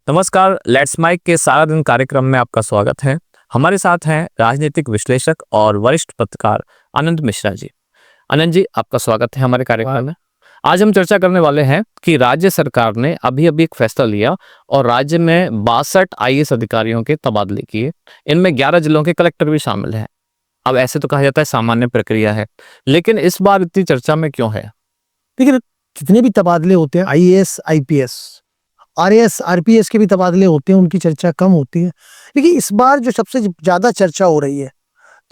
नमस्कार, let's mic के सारा दिन कार्यक्रम में आपका स्वागत है। हमारे साथ हैं राजनीतिक विश्लेषक और वरिष्ठ पत्रकार आनंद मिश्रा जी। आनंद जी, आपका स्वागत है हमारे कार्यक्रम में। आज हम चर्चा करने वाले हैं कि राज्य सरकार ने अभी एक फैसला लिया और राज्य में 62 आईएएस अधिकारियों के तबादले किए। इनमें 11 जिलों के कलेक्टर भी शामिल हैं। अब ऐसे तो कहा जाता है सामान्य प्रक्रिया है, लेकिन इस बार इतनी चर्चा में क्यों है? देखिए, जितने भी तबादले होते हैं, आईएएस, आईपीएस, आरएएस, आरपीएस के भी तबादले होते हैं, उनकी चर्चा कम होती है। लेकिन इस बार जो सबसे ज्यादा चर्चा हो रही है,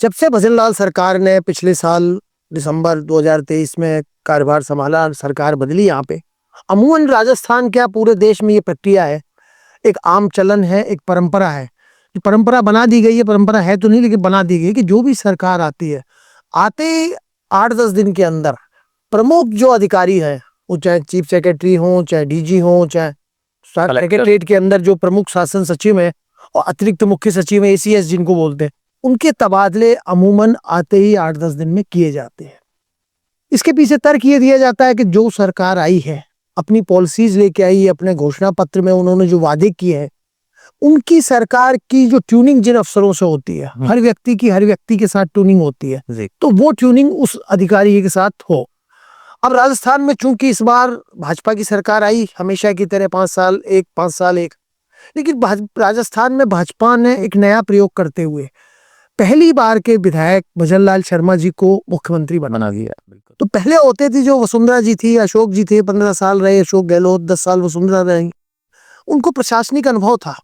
जब से भजनलाल सरकार ने पिछले साल दिसंबर 2023 में कार्यभार संभाला, सरकार बदली यहाँ पे, अमूमन राजस्थान क्या पूरे देश में ये प्रक्रिया है, एक आम चलन है, एक परंपरा है। परंपरा बना दी गई है, परंपरा है तो नहीं लेकिन बना दी गई कि जो भी सरकार आती है, आते 8-10 दिन के अंदर प्रमुख जो अधिकारी है, वो चाहे चीफ सेक्रेटरी हो, चाहे डीजी हो, चाहे सेक्रेटरीट के अंदर जो प्रमुख शासन सचिव है और अतिरिक्त मुख्य सचिव है, एसीएस जिनको बोलते हैं, उनके तबादले अमूमन आते ही 8-10 दिन में किए जाते हैं। इसके पीछे तर्क ये दिया जाता है कि जो सरकार आई है, अपनी पॉलिसीज लेके आई है, अपने घोषणा पत्र में उन्होंने जो वादे किए हैं, उनकी सरकार की जो ट्यूनिंग जिन अफसरों से होती है, हर व्यक्ति के साथ ट्यूनिंग होती है, तो वो ट्यूनिंग उस अधिकारी के साथ हो। अब राजस्थान में चूंकि इस बार भाजपा की सरकार आई, हमेशा की तरह 5 साल एक, लेकिन राजस्थान में भाजपा ने एक नया प्रयोग करते हुए पहली बार के विधायक भजनलाल शर्मा जी को मुख्यमंत्री बना दिया। तो पहले होते थी जो वसुंधरा जी थी, अशोक जी थे, 15 साल रहे अशोक गहलोत, 10 साल वसुंधरा रही, उनको प्रशासनिक अनुभव था।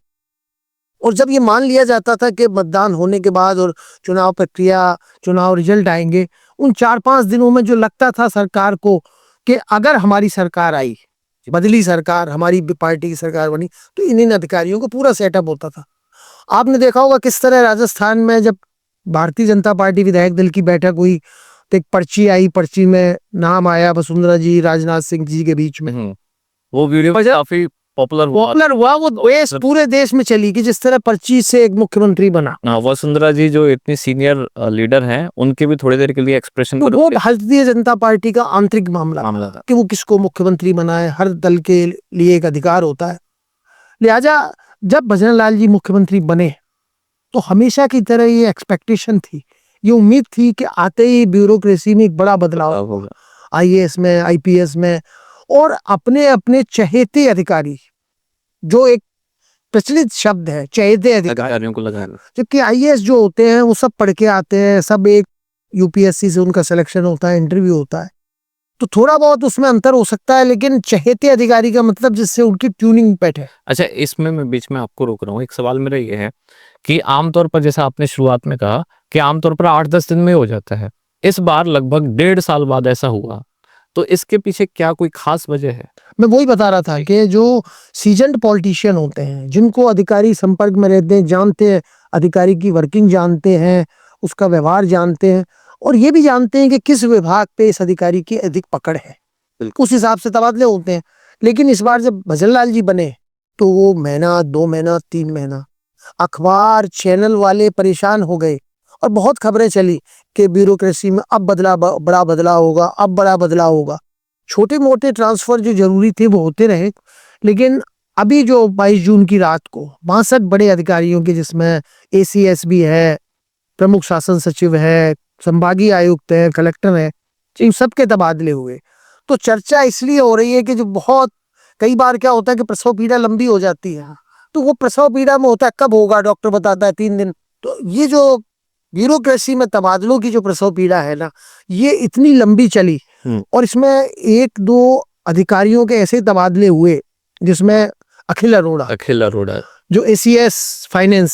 और जब ये मान लिया जाता था कि मतदान होने के बाद और चुनाव प्रक्रिया, चुनाव रिजल्ट आएंगे, उन 4-5 दिनों में जो लगता था सरकार को कि अगर हमारी सरकार आई, बदली सरकार, हमारी पार्टी की सरकार बनी, तो इन अधिकारियों को पूरा सेटअप होता था। आपने देखा होगा किस तरह राजस्थान में जब भारतीय जनता पार्टी विधायक दल की बैठक हुई तो एक पर्ची आई, पर्ची में नाम आया वसुंधरा जी, राजनाथ सिंह जी के बीच में। वो वीडियो काफी पॉपुलर हुआ, वो देश पूरे देश में चली कि जिस तरह पर्ची से एक मुख्यमंत्री बना। वसुंधरा जी जो इतनी सीनियर लीडर हैं, उनके भी थोड़ी देर के लिए एक्सप्रेशन, तो वो भारतीय जनता पार्टी का आंतरिक मामला था कि वो किसको मुख्यमंत्री बनाए, हर दल के लिए एक अधिकार होता है। लिहाजा जब भजनलाल जी मुख्यमंत्री बने तो हमेशा की तरह ये एक्सपेक्टेशन थी, ये उम्मीद थी कि आते ही ब्यूरोक्रेसी में एक बड़ा बदलाव होगा, आईएएस में, आईपीएस में, और अपने अपने चहेते अधिकारी, जो एक प्रचलित शब्द है चहेते अधिकारियों को लगाना, जबकि आईएएस जो होते हैं वो सब पढ़ के आते हैं, सब एक यूपीएससी से उनका सिलेक्शन होता है, इंटरव्यू होता है, तो थोड़ा बहुत उसमें अंतर हो सकता है, लेकिन चहेते अधिकारी का मतलब जिससे उनकी ट्यूनिंग बैठे। अच्छा, इसमें मैं बीच में आपको रोक रहा हूँ। एक सवाल मेरा ये है कि आमतौर पर, जैसा आपने शुरुआत में कहा कि आमतौर पर 8-10 दिन में हो जाता है, इस बार लगभग 1.5 साल बाद ऐसा हुआ, तो इसके पीछे क्या कोई खास वजह है? मैं वही बता रहा था कि जो सीजन्ड पॉलिटिशियन होते हैं, जिनको अधिकारी संपर्क में रहते हैं, जानते हैं, अधिकारी की वर्किंग जानते हैं, उसका व्यवहार जानते हैं, और ये भी जानते हैं कि किस विभाग पे इस अधिकारी की अधिक पकड़ है, उस हिसाब से तबादले होते हैं। लेकिन इस बार जब भजनलाल जी बने तो वो महीना, 2 महीना, 3 महीना अखबार चैनल वाले परेशान हो गए और बहुत खबरें चली कि ब्यूरोक्रेसी में अब बड़ा बदलाव होगा, अब बड़ा बदलाव होगा। छोटे मोटे ट्रांसफर जो जरूरी थे वो होते रहे, लेकिन अभी जो 22 जून की रात को 62 बड़े अधिकारियों के, जिसमें एसीएस भी है, प्रमुख शासन सचिव है, संभागीय आयुक्त है, कलेक्टर है, इन सबके तबादले हुए। तो चर्चा इसलिए हो रही है कि जो बहुत कई बार क्या होता है कि प्रसव पीड़ा लंबी हो जाती है, तो वो प्रसव पीड़ा में होता है कब होगा, डॉक्टर बताता है 3 दिन। तो ये जो ब्यूरोक्रेसी में तबादलों की जो प्रसव पीड़ा है ना, ये इतनी लंबी चली, और इसमें 1-2 अधिकारियों के ऐसे तबादले हुए जिसमें अखिल अरोड़ा जो एसीएस फाइनेंस,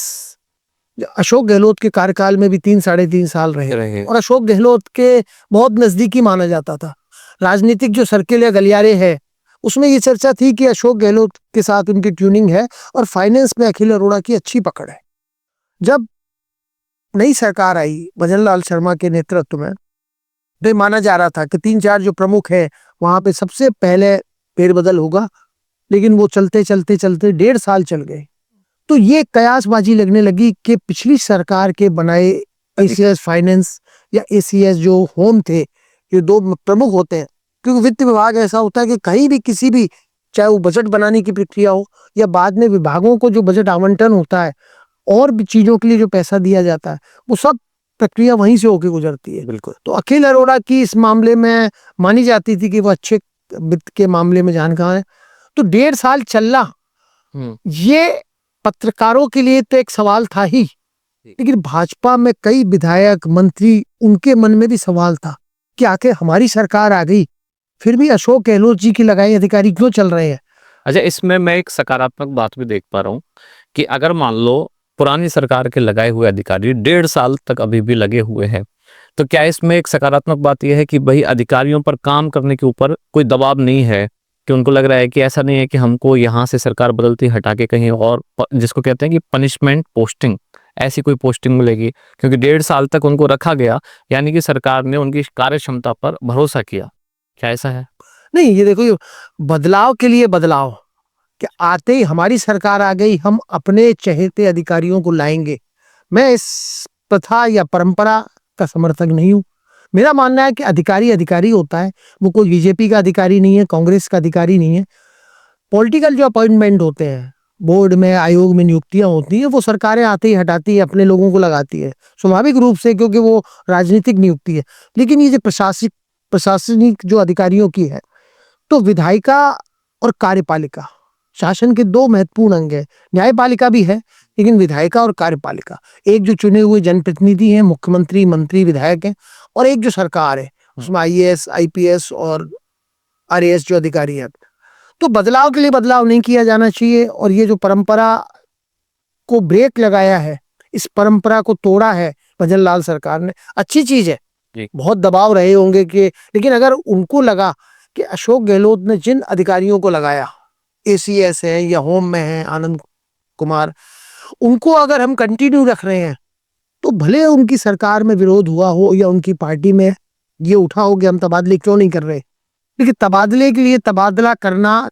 अशोक गहलोत के कार्यकाल में भी 3-3.5 साल रहे, और अशोक गहलोत के बहुत नजदीकी माना जाता था। राजनीतिक जो सर्किल या गलियारे है उसमें ये चर्चा थी कि अशोक गहलोत के साथ उनकी ट्यूनिंग है, और फाइनेंस में अखिल अरोड़ा की अच्छी पकड़ है। जब नई सरकार आई भजनलाल शर्मा के नेतृत्व में, तो माना जा रहा था कि 3-4 जो प्रमुख है वहां पे सबसे पहले फेरबदल होगा, लेकिन वो चलते 1.5 साल चल गए। तो ये कयासबाजी लगने लगी कि पिछली सरकार के बनाए एसीएस फाइनेंस या एसीएस जो होम थे, ये 2 प्रमुख होते हैं, क्योंकि वित्त विभाग ऐसा होता है कि कहीं भी किसी भी चाहे वो बजट बनाने की प्रक्रिया हो या बाद में विभागों को जो बजट आवंटन होता है और भी चीजों के लिए जो पैसा दिया जाता है, वो सब प्रक्रिया वहीं से होके गुजरती है। बिल्कुल। तो अखिल अरोड़ा की इस मामले में मानी जाती थी कि वो अच्छे वित्त के मामले में जानकार है। तो 1.5 साल चलना ये पत्रकारों के लिए तो एक सवाल था ही, लेकिन भाजपा में कई विधायक मंत्री उनके मन में भी सवाल था कि आखिर हमारी सरकार आ गई फिर भी अशोक गहलोत जी की लगाई अधिकारी क्यों चल रहे हैं। अच्छा, इसमें मैं एक सकारात्मक बात भी देख पा रहा हूँ कि अगर मान लो पुरानी सरकार के लगाए हुए अधिकारी 1.5 साल तक अभी भी लगे हुए हैं, तो क्या इसमें एक सकारात्मक बात यह है कि भाई अधिकारियों पर काम करने के ऊपर कोई दबाव नहीं है, कि उनको लग रहा है कि ऐसा नहीं है कि हमको यहाँ से सरकार बदलती हटा के कहीं और जिसको कहते हैं कि पनिशमेंट पोस्टिंग, ऐसी कोई पोस्टिंग मिलेगी, क्योंकि 1.5 साल तक उनको रखा गया, यानी कि सरकार ने उनकी कार्य क्षमता पर भरोसा किया। क्या ऐसा है? नहीं, ये देखो, ये बदलाव के लिए बदलाव कि आते ही हमारी सरकार आ गई हम अपने चहेते अधिकारियों को लाएंगे, मैं इस प्रथा या परंपरा का समर्थक नहीं हूं। मेरा मानना है कि अधिकारी अधिकारी होता है, वो कोई बीजेपी का अधिकारी नहीं है, कांग्रेस का अधिकारी नहीं है। पॉलिटिकल जो अपॉइंटमेंट होते हैं, बोर्ड में आयोग में नियुक्तियां होती हैं, वो सरकारें आते ही हटाती है, अपने लोगों को लगाती है स्वाभाविक रूप से, क्योंकि वो राजनीतिक नियुक्ति है। लेकिन ये जो प्रशासनिक जो अधिकारियों की है, तो विधायिका और कार्यपालिका शासन के दो महत्वपूर्ण अंग है। न्यायपालिका भी है, लेकिन विधायिका और कार्यपालिका, एक जो चुने हुए जनप्रतिनिधि हैं, मुख्यमंत्री, मंत्री, विधायक हैं, और एक जो सरकार है, उसमें आईएएस, आईपीएस और आरएएस जो अधिकारी हैं। तो बदलाव के लिए बदलाव नहीं किया जाना चाहिए, और ये जो परंपरा को ब्रेक लगाया है, इस परंपरा को तोड़ा है भजन लाल सरकार ने, अच्छी चीज है। बहुत दबाव रहे होंगे कि, लेकिन अगर उनको लगा कि अशोक गहलोत ने जिन अधिकारियों को लगाया, एसीएस है या होम में है आनंद कुमार, उनको अगर हम कंटिन्यू रख रहे हैं, तो भले उनकी सरकार में विरोध हुआ हो या उनकी पार्टी में ये उठा हो कि हम तबादले क्यों नहीं कर रहे, लेकिन तबादले के लिए तबादला करना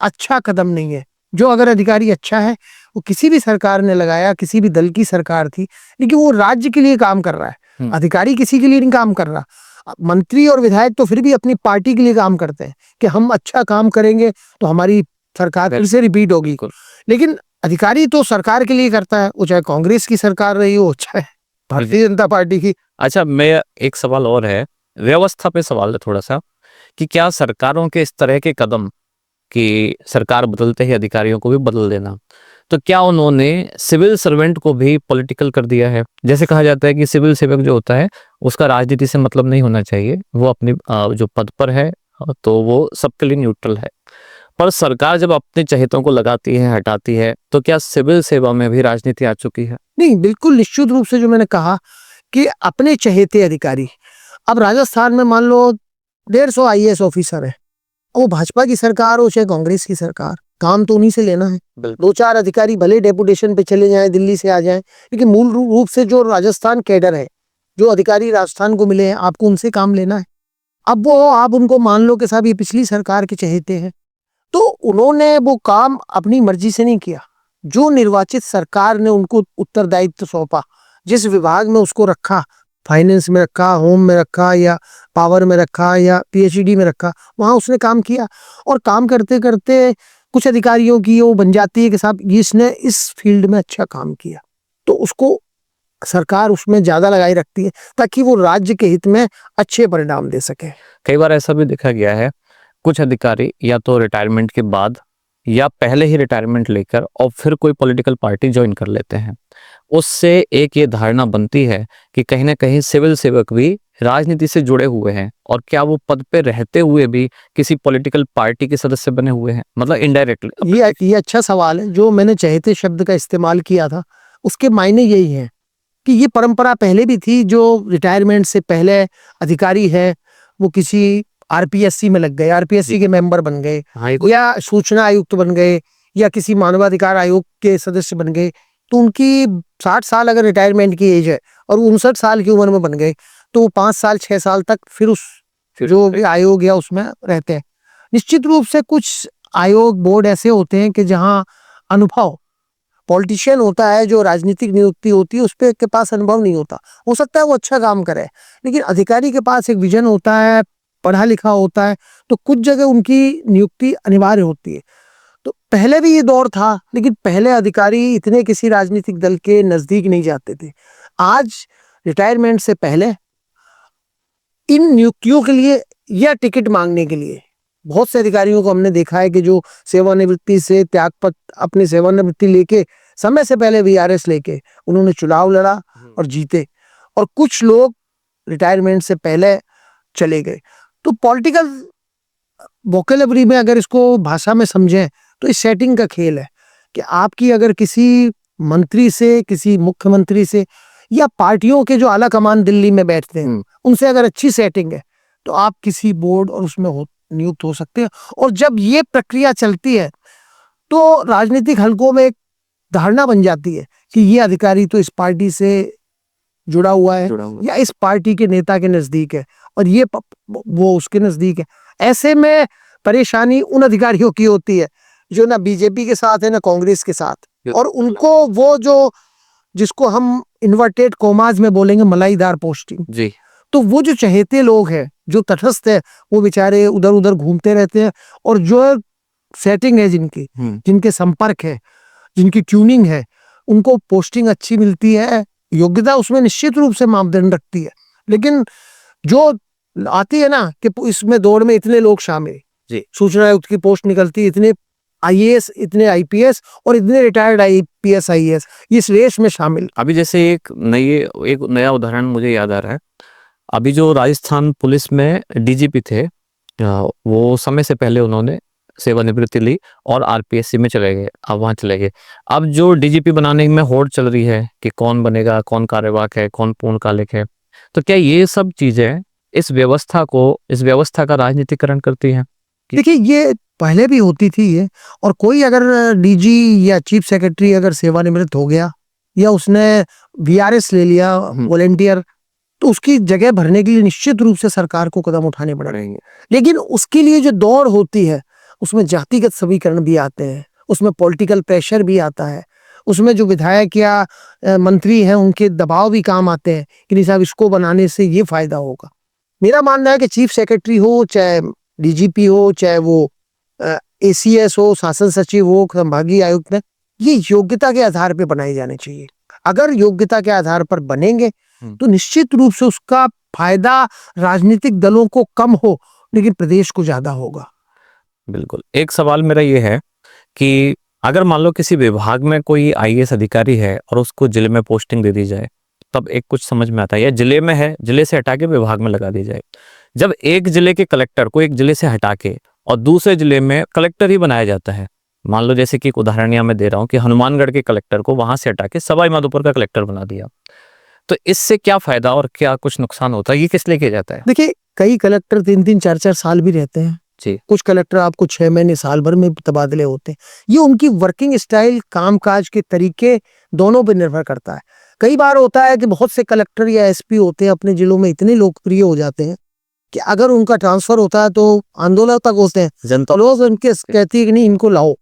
अच्छा कदम नहीं है। जो अगर अधिकारी अच्छा है, वो किसी भी सरकार ने लगाया, किसी भी दल की सरकार थी, लेकिन वो राज्य के लिए काम कर रहा है, अधिकारी किसी के लिए नहीं काम कर रहा। मंत्री और विधायक तो फिर भी अपनी पार्टी के लिए काम करते हैं कि हम अच्छा काम करेंगे तो हमारी सरकार फिर से रिपीट होगी, लेकिन अधिकारी तो सरकार के लिए करता है, वो चाहे कांग्रेस की सरकार रही हो, चाहे भारतीय जनता पार्टी की। अच्छा, मैं एक सवाल और है, व्यवस्था पे सवाल है थोड़ा सा, कि क्या सरकारों के इस तरह के कदम कि सरकार बदलते ही अधिकारियों को भी बदल देना, तो क्या उन्होंने सिविल सर्वेंट को भी पॉलिटिकल कर दिया है? जैसे कहा जाता है कि सिविल सेवक जो होता है उसका राजनीति से मतलब नहीं होना चाहिए, वो अपनी जो पद पर है तो वो सबके लिए न्यूट्रल है, पर सरकार जब अपने चहेतों को लगाती है, हटाती है, तो क्या सिविल सेवा में भी राजनीति आ चुकी है? नहीं, बिल्कुल निश्चित रूप से, जो मैंने कहा कि अपने चहेते अधिकारी, अब राजस्थान में मान लो 150 आईएएस ऑफिसर है, वो भाजपा की सरकार हो चाहे कांग्रेस की सरकार, काम तो उन्हीं से लेना है। 2-4 अधिकारी भले डेपुटेशन पे चले जाएं, दिल्ली से आ जाएं, लेकिन मूल रूप से जो राजस्थान कैडर है, जो अधिकारी राजस्थान को मिले हैं, आपको उनसे काम लेना है। अब वो आप उनको मान लो कि साहब ये पिछली सरकार के चहेते हैं, तो उन्होंने वो काम अपनी मर्जी से नहीं किया। जो निर्वाचित सरकार ने उनको उत्तरदायित्व सौंपा, जिस विभाग में उसको रखा, फाइनेंस में रखा, होम में रखा, या पावर में रखा, या पीएचडी में रखा, वहां उसने काम किया। और काम करते करते कुछ अधिकारियों की वो बन जाती है कि साहब इसने इस फील्ड में अच्छा काम किया, तो उसको सरकार उसमें ज्यादा लगाई रखती है ताकि वो राज्य के हित में अच्छे परिणाम दे सके। कई बार ऐसा भी देखा गया है, कुछ अधिकारी या तो रिटायरमेंट के बाद या पहले ही रिटायरमेंट लेकर और फिर कोई पॉलिटिकल पार्टी ज्वाइन कर लेते हैं। उससे एक ये धारणा बनती है कि कहीं ना कहीं सिविल सेवक भी राजनीति से जुड़े हुए हैं, और क्या वो पद पे रहते हुए भी किसी पॉलिटिकल पार्टी के सदस्य बने हुए हैं, मतलब इनडायरेक्टली। ये अच्छा सवाल है। जो मैंने चहेते शब्द का इस्तेमाल किया था, उसके मायने यही है कि ये परंपरा पहले भी थी। जो रिटायरमेंट से पहले अधिकारी है, वो किसी आरपीएससी में लग गए, आरपीएससी के मेंबर बन गए, या सूचना आयुक्त बन गए, या किसी मानवाधिकार आयोग के सदस्य बन गए, तो उनकी 60 साल अगर रिटायरमेंट की एज है और 59 साल की उम्र में बन गए, तो वो 5 साल 6 साल तक फिर उस जो भी आयोग या उसमें रहते हैं। निश्चित रूप से कुछ आयोग बोर्ड ऐसे होते हैं कि जहाँ अनुभव, पॉलिटिशियन होता है, जो राजनीतिक नियुक्ति होती है, उस पर के पास अनुभव नहीं होता, हो सकता है वो अच्छा काम करे, लेकिन अधिकारी के पास एक विजन होता है, पढ़ा लिखा होता है, तो कुछ जगह उनकी नियुक्ति अनिवार्य होती है। तो पहले भी ये दौर था, लेकिन पहले अधिकारी इतने किसी राजनीतिक दल के नजदीक नहीं जाते थे। आज रिटायरमेंट से पहले इन नियुक्तियों के लिए या टिकट मांगने के लिए बहुत से अधिकारियों को हमने देखा है कि जो सेवानिवृत्ति से त्यागपत्र अपनी सेवानिवृत्ति लेके समय से पहले वीआरएस लेके उन्होंने चुनाव लड़ा और जीते, और कुछ लोग रिटायरमेंट से पहले चले गए। तो पॉलिटिकल वोकेबलरी में अगर इसको भाषा में समझें तो इस सेटिंग का खेल है कि आपकी अगर किसी मंत्री से, किसी मुख्यमंत्री से, या पार्टियों के जो आला कमान दिल्ली में बैठते हैं उनसे अगर अच्छी सेटिंग है तो आप किसी बोर्ड और उसमें नियुक्त हो सकते हैं। और जब ये प्रक्रिया चलती है तो राजनीतिक हलकों में एक धारणा बन जाती है कि ये अधिकारी तो इस पार्टी से जुड़ा हुआ है या इस पार्टी के नेता के नजदीक है और ये वो उसके नजदीक है। ऐसे में परेशानी उन अधिकारियों की होती है जो ना बीजेपी के साथ है ना कांग्रेस के साथ, और उनको वो जो जिसको हम इन्वर्टेड कोमाज में बोलेंगे मलाईदार पोस्टिंग जी, तो वो जो चहेते लोग हैं जो तटस्थ है वो बेचारे उधर उधर घूमते रहते हैं, और जो सेटिंग है जिनकी, जिनके संपर्क है, जिनकी ट्यूनिंग है, उनको पोस्टिंग अच्छी मिलती है, योग्यता उसमें निश्चित रूप से मापदंड रखती है। लेकिन जो आती है ना कि इसमें दौड़ में इतने लोग शामिल जी, सूचना आयुक्त की पोस्ट निकलती है, इतने आईएएस, इतने आईपीएस और इतने रिटायर्ड आईपीएस आईएएस इस रेस में शामिल। अभी जैसे एक नया उदाहरण मुझे याद आ रहा है। अभी जो राजस्थान पुलिस में डीजीपी थे, वो समय से पहले उन्होंने सेवानिवृत्ति ली और आरपीएससी में चले गए, अब वहां चले गए। अब जो डीजीपी बनाने में होड़ चल रही है कि कौन बनेगा, कौन कार्यवाहक है, कौन पूर्णकालिक है, तो क्या ये सब चीजें इस व्यवस्था का राजनीतिकरण करती हैं? देखिए, ये पहले भी होती थी ये, और कोई अगर डीजी या चीफ सेक्रेटरी अगर सेवानिवृत्त हो गया या उसने वीआरएस ले लिया वॉलेंटियर, तो उसकी जगह भरने के लिए निश्चित रूप से सरकार को कदम उठाने पड़ेंगे। लेकिन उसके लिए जो दौड़ होती है उसमें जातिगत समीकरण भी आते हैं, उसमें पॉलिटिकल प्रेशर भी आता है, उसमें जो विधायक या मंत्री हैं उनके दबाव भी काम आते हैं कि नहीं साहब इसको बनाने से ये फायदा होगा। मेरा मानना है कि चीफ सेक्रेटरी हो, चाहे डीजीपी हो, चाहे वो एसीएस हो, शासन सचिव हो, संभागीय आयुक्त, ये योग्यता के आधार पर बनाए जाने चाहिए। अगर योग्यता के आधार पर बनेंगे तो निश्चित रूप से उसका फायदा राजनीतिक दलों को कम हो, लेकिन प्रदेश को ज्यादा होगा। बिल्कुल। एक सवाल मेरा ये है कि अगर मान लो किसी विभाग में कोई आईएएस अधिकारी है और उसको जिले में पोस्टिंग दे दी जाए, तब एक कुछ समझ में आता है, या जिले में है, जिले से हटा के विभाग में लगा दी जाए। जब एक जिले के कलेक्टर को एक जिले से हटा के और दूसरे जिले में कलेक्टर ही बनाया जाता है, मान लो जैसे कि एक उदाहरण यहाँ मैं दे रहा हूँ कि हनुमानगढ़ के कलेक्टर को वहां से हटा के सवाई माधोपुर का कलेक्टर बना दिया, तो इससे क्या फायदा और क्या कुछ नुकसान होता है? ये किस लिए किया जाता है? देखिए, कई कलेक्टर 3-3, 4-4 साल भी रहते हैं जी। कुछ कलेक्टर आपको 6 महीने, साल भर में तबादले होते हैं। ये उनकी वर्किंग स्टाइल, कामकाज के तरीके दोनों पर निर्भर करता है। कई बार होता है कि बहुत से कलेक्टर या एसपी होते हैं अपने जिलों में इतने लोकप्रिय हो जाते हैं कि अगर उनका ट्रांसफर होता है तो आंदोलन तक होते हैं, जनता लोग उनके कहती है कि नहीं इनको लाओ,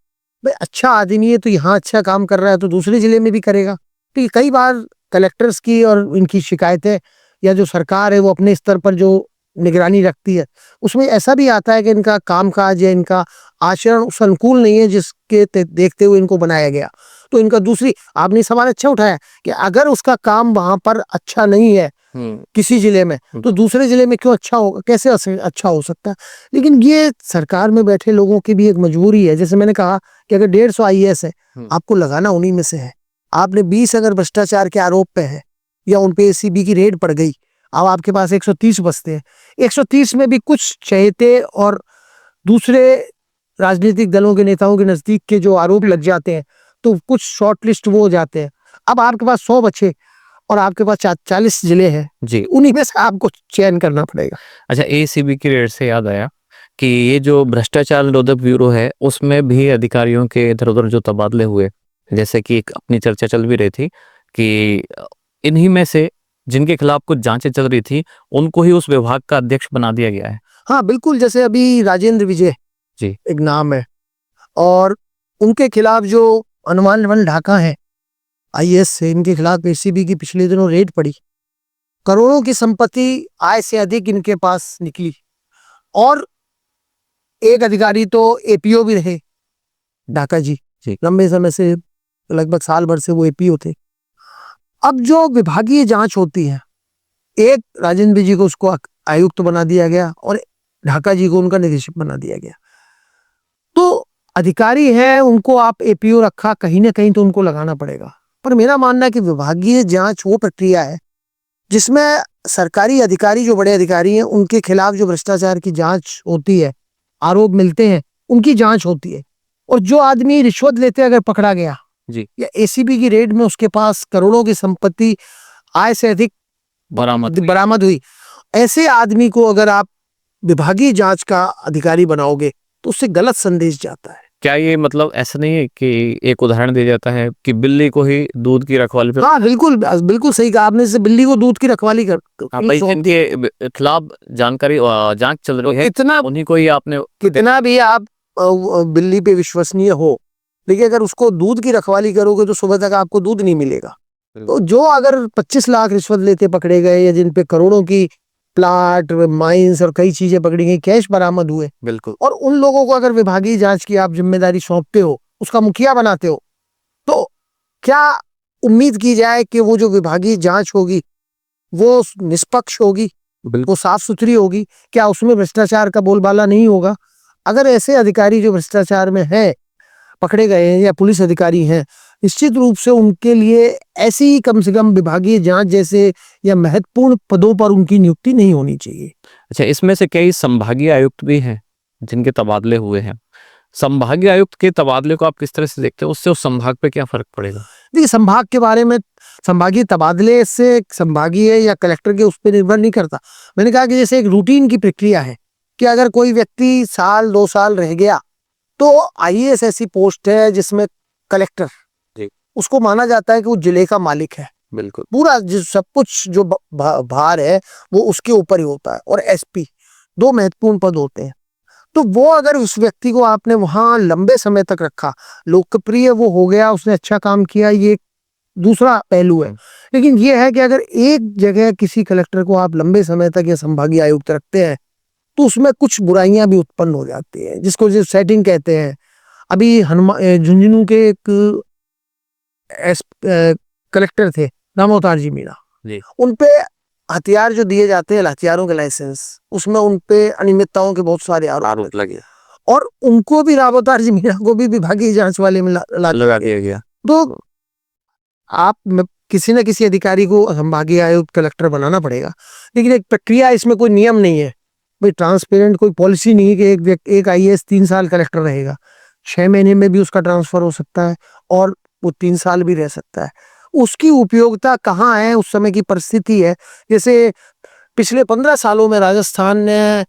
भाई अच्छा आदमी है तो यहाँ अच्छा काम कर रहा है तो दूसरे जिले में भी करेगा। तो कई बार कलेक्टर्स की और इनकी शिकायतें या जो सरकार है वो अपने स्तर पर जो निगरानी रखती है उसमें ऐसा भी आता है कि इनका कामकाज या इनका आचरण उस अनुकूल नहीं है जिसके देखते हुए इनको बनाया गया। तो इनका दूसरी, आपने सवाल अच्छा उठाया कि अगर उसका काम वहां पर अच्छा नहीं है किसी जिले में तो दूसरे जिले में क्यों अच्छा होगा, कैसे अच्छा हो सकता है। लेकिन ये सरकार में बैठे लोगों की भी एक मजबूरी है। जैसे मैंने कहा कि अगर 150 आईएएस है, आपको लगाना उन्हीं में से है। आपने 20 अगर भ्रष्टाचार के आरोप पे है या उन पे एसीबी की रेड पड़ गई, अब आपके पास 130 बचते हैं। 130 में भी कुछ चहेते और दूसरे राजनीतिक दलों के नेताओं के नजदीक के जो आरोप लग जाते हैं तो कुछ शॉर्ट लिस्ट वो हो जाते हैं। अब आपके पास 100 बचे और आपके पास 40 जिले हैं जी, उन्हीं में से आपको चयन करना पड़ेगा। अच्छा, एसीबी की रेड से याद आया कि ये जो भ्रष्टाचार निरोधक ब्यूरो है उसमें भी अधिकारियों के इधर उधर जो तबादले हुए, जैसे कि एक अपनी चर्चा चल भी रही थी कि इन्हीं में से जिनके खिलाफ कुछ जांचें चल रही थी उनको ही उस विभाग का अध्यक्ष बना दिया गया है। हाँ बिल्कुल, जैसे अभी राजेंद्र विजय जी एक नाम है, और उनके खिलाफ जो हनुमानगढ़ ढाका है आईएएस से, इनके खिलाफ एसीबी की पिछले दिनों रेड पड़ी, करोड़ों की संपत्ति आय से अधिक इनके पास निकली। और एक अधिकारी तो एपीओ भी रहे, ढाका जी, लंबे समय से, लगभग साल भर से वो एपीओ थे। अब जो विभागीय जांच होती है, एक राजेंद्र जी को उसको आयुक्त बना दिया गया और ढाका जी को उनका निदेशक बना दिया गया। तो अधिकारी है, उनको आप एपीओ रखा, कहीं ना कहीं तो उनको लगाना पड़ेगा। पर मेरा मानना है कि विभागीय जांच वो प्रक्रिया है जिसमें सरकारी अधिकारी, जो बड़े अधिकारी हैं, उनके खिलाफ जो भ्रष्टाचार की जांच होती है, आरोप मिलते हैं, उनकी जांच होती है। और जो आदमी रिश्वत लेते अगर पकड़ा गया जी, या एसीबी की रेड में उसके पास करोड़ों की संपत्ति आय से अधिक बरामद हुई, ऐसे आदमी को अगर आप विभागीय जांच का अधिकारी बनाओगे तो उससे गलत संदेश जाता है। क्या ये मतलब ऐसा नहीं है कि एक उदाहरण दिया जाता है कि बिल्ली को ही दूध की रखवाली पे, हाँ बिल्कुल बिल्कुल सही कहा आपने, जैसे बिल्ली को दूध की रखवाली कर भाई इनके खिलाफ जानकारी जांच चल रही है, इतना उन्हीं को ही आपने कितना भी आप बिल्ली पे विश्वसनीय हो, लेकिन अगर उसको दूध की रखवाली करोगे तो सुबह तक आपको दूध नहीं मिलेगा। तो जो अगर 25 लाख रिश्वत लेते पकड़े गए या जिन पे करोड़ों की प्लाट, माइंस और कई चीजें पकड़ी गई, कैश बरामद हुए, बिल्कुल, और उन लोगों को अगर विभागीय जांच की आप जिम्मेदारी सौंपते हो, उसका मुखिया बनाते हो, तो क्या उम्मीद की जाए कि वो जो विभागीय जांच होगी वो निष्पक्ष होगी, वो साफ सुथरी होगी? क्या उसमें भ्रष्टाचार का बोलबाला नहीं होगा? अगर ऐसे अधिकारी जो भ्रष्टाचार में हैं पकड़े गए हैं या पुलिस अधिकारी हैं, निश्चित रूप से उनके लिए ऐसी कम से कम विभागीय जांच जैसे या महत्वपूर्ण पदों पर उनकी नियुक्ति नहीं होनी चाहिए। अच्छा, इसमें से कई संभागीय आयुक्त भी हैं जिनके तबादले हुए हैं। संभागीय आयुक्त के तबादले को आप किस तरह से देखते हो? उससे उस संभाग पे क्या फर्क पड़ेगा? देखिए, संभाग के बारे में, संभागीय तबादले से संभागीय या कलेक्टर के उस पर निर्भर नहीं करता। मैंने कहा कि जैसे एक रूटीन की प्रक्रिया है कि अगर कोई व्यक्ति साल 2 साल रह गया तो आईएएस ऐसी पोस्ट है जिसमें कलेक्टर, उसको माना जाता है कि वो जिले का मालिक है, बिल्कुल, पूरा सब कुछ जो भार है वो उसके ऊपर ही होता है। और एसपी, 2 महत्वपूर्ण पद होते हैं। तो वो अगर उस व्यक्ति को आपने वहां लंबे समय तक रखा, लोकप्रिय वो हो गया, उसने अच्छा काम किया, ये दूसरा पहलू है। लेकिन ये है कि अगर एक जगह किसी कलेक्टर को आप लंबे समय तक या संभागीय आयुक्त रखते हैं तो उसमें कुछ बुराइयां भी उत्पन्न हो जाती है, जिसको जो सेटिंग कहते हैं। अभी झुंझुनू के एक कलेक्टर थे, रामअवतार जी मीणा, उनपे हथियार जो दिए जाते हैं, हथियारों के लाइसेंस, उसमें उनपे अनियमितताओं के बहुत सारे आरोप लगे और उनको भी, रामअवतार जी मीणा को भी विभागीय जांच वाले में लगा दिया गया। तो आप किसी न किसी अधिकारी को संभागीय आयुक्त कलेक्टर बनाना पड़ेगा, लेकिन एक प्रक्रिया, इसमें कोई नियम नहीं है भाई, ट्रांसपेरेंट कोई पॉलिसी नहीं है कि एक आईएएस 3 साल कलेक्टर रहेगा, 6 महीने में भी उसका ट्रांसफर हो सकता है और वो 3 साल भी रह सकता है। उसकी उपयोगिता कहाँ है, उस समय की परिस्थिति है। जैसे पिछले 15 सालों में राजस्थान ने,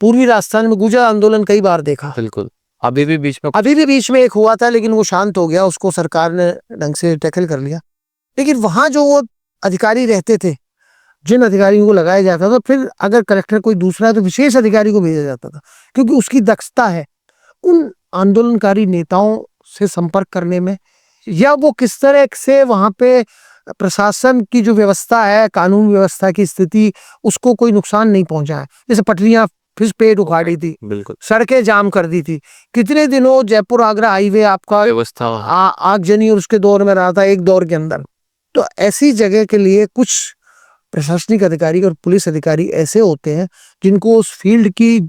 पूर्वी राजस्थान में गुर्जर आंदोलन कई बार देखा। बिल्कुल, अभी भी बीच में एक हुआ था, लेकिन वो शांत हो गया, उसको सरकार ने ढंग से टैकल कर लिया। लेकिन वहां जो वो अधिकारी रहते थे, जिन अधिकारियों को लगाया जाता था, फिर अगर कलेक्टर कोई दूसरा है तो विशेष अधिकारी को भेजा जाता था, क्योंकि उसकी दक्षता है उन आंदोलनकारी नेताओं से संपर्क करने में, या वो किस तरह से वहां पे प्रशासन की जो व्यवस्था है, कानून व्यवस्था की स्थिति, उसको कोई नुकसान नहीं पहुंचाए। जैसे पटरियां फिर पेट उखाड़ी थी, बिल्कुल, सड़कें जाम कर दी थी, कितने दिनों जयपुर आगरा हाईवे आपका व्यवस्था आगजनी और उसके दौर में रहा था, एक दौर के अंदर। तो ऐसी जगह के लिए कुछ प्रशासनिक अधिकारी और पुलिस अधिकारी ऐसे होते हैं जिनको उस फील्ड की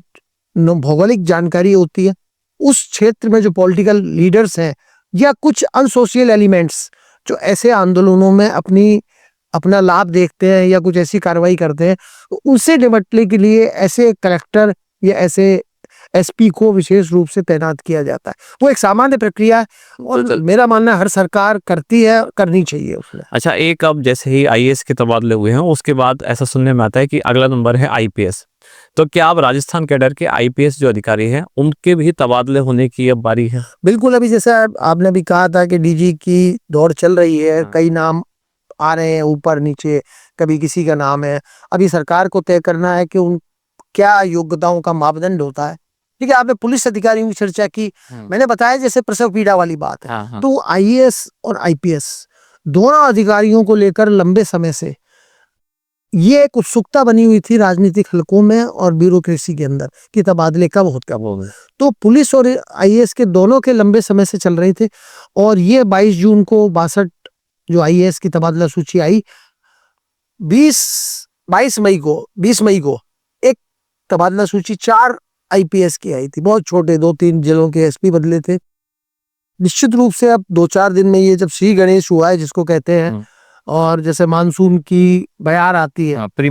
भौगोलिक जानकारी होती है, उस क्षेत्र में जो पॉलिटिकल लीडर्स हैं या कुछ अनसोशियल एलिमेंट्स जो ऐसे आंदोलनों में अपना लाभ देखते हैं या कुछ ऐसी कार्रवाई करते हैं, तो उनसे निपटने के लिए ऐसे कलेक्टर या ऐसे एसपी को विशेष रूप से तैनात किया जाता है। वो एक सामान्य प्रक्रिया है और मेरा मानना है हर सरकार करती है, करनी चाहिए उसमें। अच्छा, एक अब जैसे ही आईएएस के तबादले हुए हैं, उसके बाद ऐसा सुनने में आता है कि अगला नंबर है आईपीएस। तो क्या अब राजस्थान कैडर के आईपीएस जो अधिकारी हैं उनके भी तबादले होने की अब बारी है? बिल्कुल, अभी जैसे आपने भी कहा था कि डीजी की दौड़ चल रही है, कई नाम आ रहे हैं ऊपर नीचे, कभी किसी का नाम है। अभी सरकार को तय करना है कि उन क्या योग्यताओं का मापदंड होता है। ठीक है, आपने पुलिस अधिकारियों की चर्चा की, मैंने बताया जैसे प्रसव पीड़ा वाली बात है, तो आईएएस और आईपीएस दोनों अधिकारियों को लेकर लंबे समय से ये एक उत्सुकता बनी हुई थी राजनीतिक हलकों में और ब्यूरोक्रेसी के अंदर कि तबादले कब होते हैं। तो पुलिस और आईएएस के दोनों के लंबे समय से चल रहे थे और ये 22 जून को 62 जो आईएएस की तबादला सूची आई, 20 मई को एक तबादला सूची 4 आईपीएस की आई थी। बहुत छोटे 2-3 जिलों के एसपी बदले थे। निश्चित रूप से अब 2-4 दिन में ये जब श्री गणेश हुआ है जिसको कहते हैं, और जैसे मानसून की बयार आती है, प्री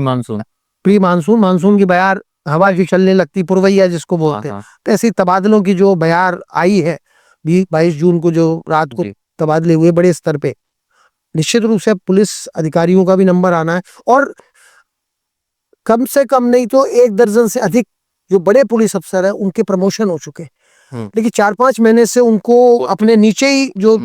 मानसून की बयार हवा जो चलने लगती, पुरवैया जिसको बोलते हैं, तो ऐसी तबादलों की जो बयार आई है 22 जून को जो रात को तबादले हुए बड़े स्तर पे, निश्चित रूप से पुलिस अधिकारियों का भी नंबर आना है और कम से कम नहीं तो 1 दर्जन से अधिक जो बड़े पुलिस अफसर है उनके प्रमोशन हो चुके। लेकिन 4-5 महीने से उनको अपने नीचे ही जो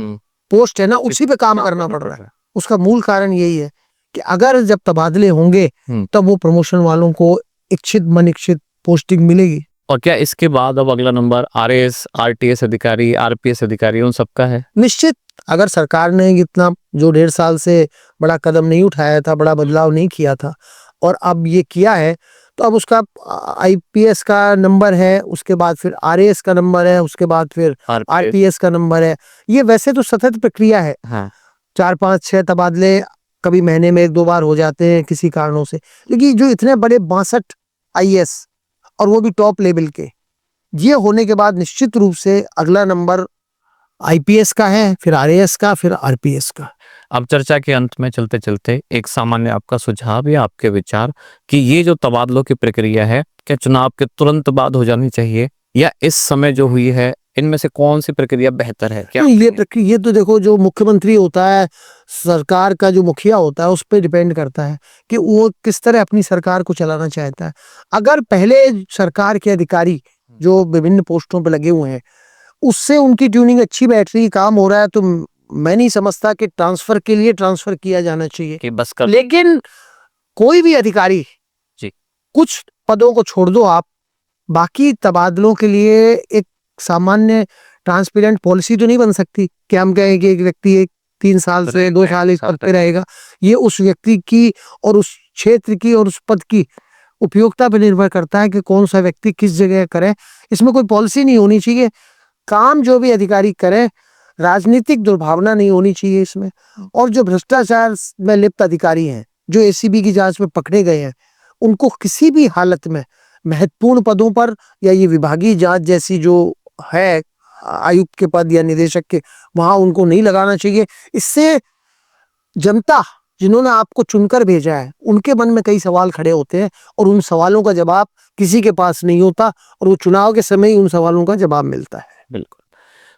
पोस्ट है ना उसी पे काम करना पड़ रहा है। उसका मूल कारण यही है कि अगर जब तबादले होंगे तब वो प्रमोशन वालों को इच्छित मन इच्छित पोस्टिंग मिलेगी। और क्या इसके बाद अब अगला नंबर आरएएस, आरटीएस अधिकारी, आरपीएस अधिकारी उन सबका है? निश्चित, अगर सरकार ने इतना जो 1.5 साल से बड़ा कदम नहीं उठाया था, बड़ा बदलाव नहीं किया था और अब ये किया है, तो अब उसका आईपीएस का नंबर है, उसके बाद फिर आरएएस का नंबर है, उसके बाद फिर आरपीएस का नंबर है। ये वैसे तो सतत प्रक्रिया है। 4-5-6 तबादले कभी महीने में 1-2 बार हो जाते हैं किसी कारणों से, लेकिन जो इतने बड़े 62 आईएएस और वो भी टॉप लेवल के, ये होने के बाद निश्चित रूप से अगला नंबर आईपीएस का है, फिर आरएएस का, फिर आरपीएस का। अब चर्चा के अंत में चलते चलते एक सामान्य आपका सुझाव या आपके विचार कि ये जो तबादलों की प्रक्रिया है, क्या चुनाव के तुरंत बाद हो जानी चाहिए या इस समय जो हुई है, इनमें से कौन सी प्रक्रिया बेहतर है? क्या ये प्रक्रिया, ये तो देखो जो मुख्यमंत्री होता है, सरकार का जो मुखिया होता है, उस पर डिपेंड करता है कि वो किस तरह अपनी सरकार को चलाना चाहता है। अगर पहले सरकार के अधिकारी जो विभिन्न पोस्टों पर लगे हुए हैं उससे उनकी ट्यूनिंग अच्छी बैठ रही, काम हो रहा है, तो मैं नहीं समझता कि ट्रांसफर के लिए ट्रांसफर किया जाना चाहिए कि बस कर। लेकिन कोई भी अधिकारी जी, कुछ पदों को छोड़ दो आप, बाकी तबादलों के लिए एक सामान्य ट्रांसपेरेंट पॉलिसी तो नहीं बन सकती कि हम कहें कि एक व्यक्ति 3 साल से 2 साल इस पद पे रहेगा। ये उस व्यक्ति की और उस क्षेत्र की और उस पद की उपयोगिता पर निर्भर करता है कि कौन सा व्यक्ति किस जगह करे। इसमें कोई पॉलिसी नहीं होनी चाहिए। काम जो भी अधिकारी करे, राजनीतिक दुर्भावना नहीं होनी चाहिए इसमें। और जो भ्रष्टाचार में लिप्त अधिकारी हैं, जो एसीबी की जांच में पकड़े गए हैं, उनको किसी भी हालत में महत्वपूर्ण पदों पर या ये विभागीय जांच जैसी जो है आयुक्त के पद या निदेशक के, वहां उनको नहीं लगाना चाहिए। इससे जनता जिन्होंने आपको चुनकर भेजा है उनके मन में कई सवाल खड़े होते हैं और उन सवालों का जवाब किसी के पास नहीं होता और वो चुनाव के समय ही उन सवालों का जवाब मिलता है। बिल्कुल।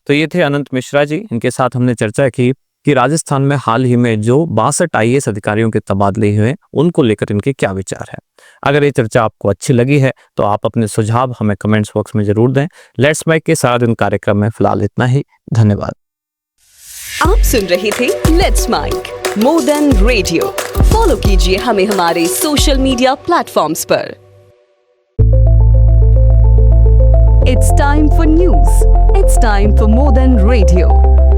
तो ये थे अनंत मिश्रा जी, इनके साथ हमने चर्चा की कि राजस्थान में हाल ही में जो 62 आईएएस अधिकारियों के तबादले हुए उनको लेकर इनके क्या विचार है। अगर ये चर्चा आपको अच्छी लगी है तो आप अपने सुझाव हमें कमेंट्स बॉक्स में जरूर दें। लेट्स माइक के सारा दिन कार्यक्रम में फिलहाल इतना ही। धन्यवाद। आप सुन रहे थे let's mike more than radio. Follow कीजिए हमें हमारे सोशल मीडिया प्लेटफॉर्म्स पर। It's time for news. It's time for more than radio.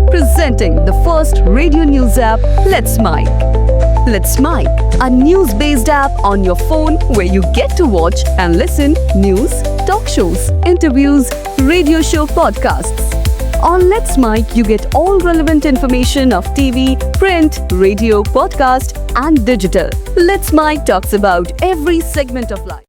Presenting the first radio news app, Let's Mic. Let's Mic, a news-based app on your phone where you get to watch and listen news, talk shows, interviews, radio show podcasts. On Let's Mic, you get all relevant information of TV, print, radio, podcast, and digital. Let's Mic talks about every segment of life.